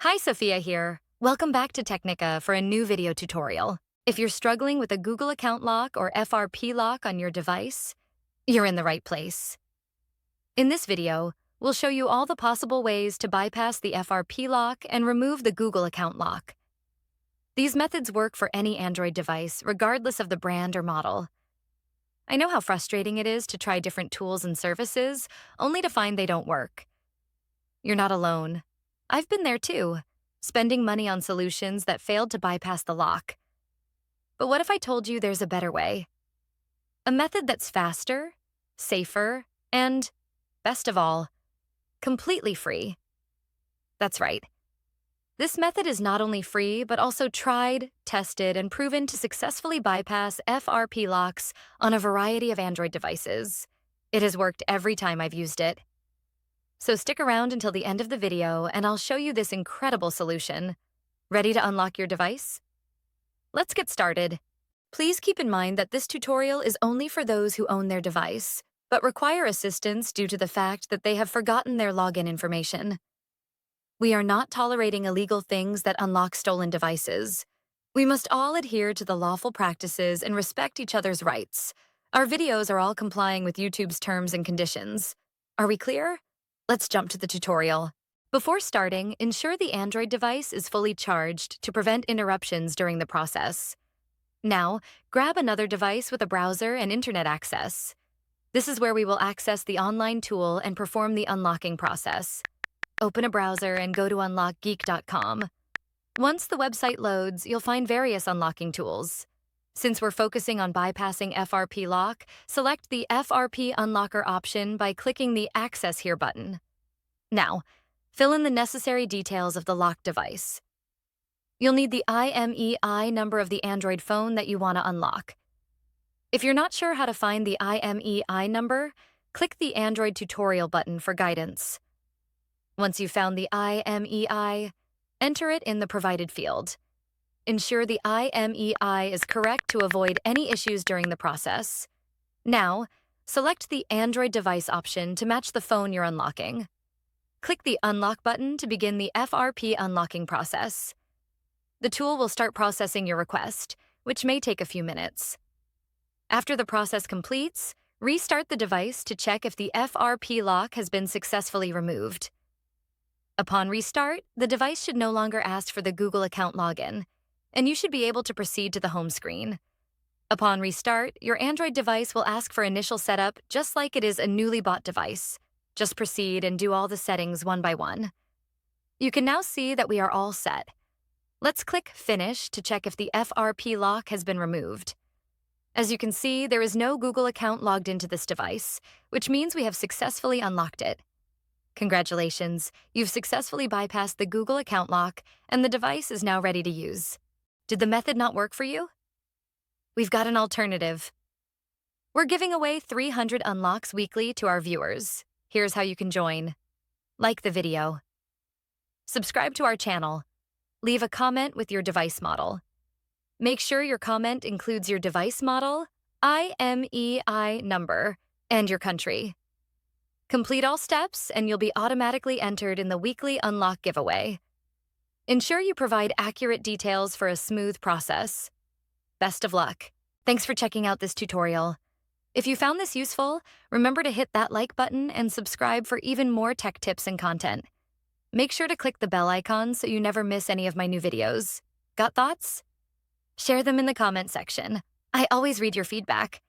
Hi, Sophia here. Welcome back to Technica for a new video tutorial. If you're struggling with a Google account lock or FRP lock on your device, you're in the right place. In this video, we'll show you all the possible ways to bypass the FRP lock and remove the Google account lock. These methods work for any Android device, regardless of the brand or model. I know how frustrating it is to try different tools and services, only to find they don't work. You're not alone. I've been there too, spending money on solutions that failed to bypass the lock. But what if I told you there's a better way? A method that's faster, safer, and, best of all, completely free. That's right. This method is not only free, but also tried, tested, and proven to successfully bypass FRP locks on a variety of Android devices. It has worked every time I've used it. So stick around until the end of the video and I'll show you this incredible solution. Ready to unlock your device? Let's get started. Please keep in mind that this tutorial is only for those who own their device, but require assistance due to the fact that they have forgotten their login information. We are not tolerating illegal things that unlock stolen devices. We must all adhere to the lawful practices and respect each other's rights. Our videos are all complying with YouTube's terms and conditions. Are we clear? Let's jump to the tutorial. Before starting, ensure the Android device is fully charged to prevent interruptions during the process. Now, grab another device with a browser and internet access. This is where we will access the online tool and perform the unlocking process. Open a browser and go to unlockgeek.com. Once the website loads, you'll find various unlocking tools. Since we're focusing on bypassing FRP lock, select the FRP Unlocker option by clicking the Access Here button. Now, fill in the necessary details of the locked device. You'll need the IMEI number of the Android phone that you want to unlock. If you're not sure how to find the IMEI number, click the Android tutorial button for guidance. Once you've found the IMEI, enter it in the provided field. Ensure the IMEI is correct to avoid any issues during the process. Now, select the Android device option to match the phone you're unlocking. Click the Unlock button to begin the FRP unlocking process. The tool will start processing your request, which may take a few minutes. After the process completes, restart the device to check if the FRP lock has been successfully removed. Upon restart, the device should no longer ask for the Google account login, and you should be able to proceed to the home screen. Upon restart, your Android device will ask for initial setup just like it is a newly bought device. Just proceed and do all the settings one by one. You can now see that we are all set. Let's click Finish to check if the FRP lock has been removed. As you can see, there is no Google account logged into this device, which means we have successfully unlocked it. Congratulations, you've successfully bypassed the Google account lock, and the device is now ready to use. Did the method not work for you? We've got an alternative. We're giving away 300 unlocks weekly to our viewers. Here's how you can join. Like the video. Subscribe to our channel. Leave a comment with your device model. Make sure your comment includes your device model, IMEI number, and your country. Complete all steps and you'll be automatically entered in the weekly unlock giveaway. Ensure you provide accurate details for a smooth process. Best of luck. Thanks for checking out this tutorial. If you found this useful, remember to hit that like button and subscribe for even more tech tips and content. Make sure to click the bell icon so you never miss any of my new videos. Got thoughts? Share them in the comment section. I always read your feedback.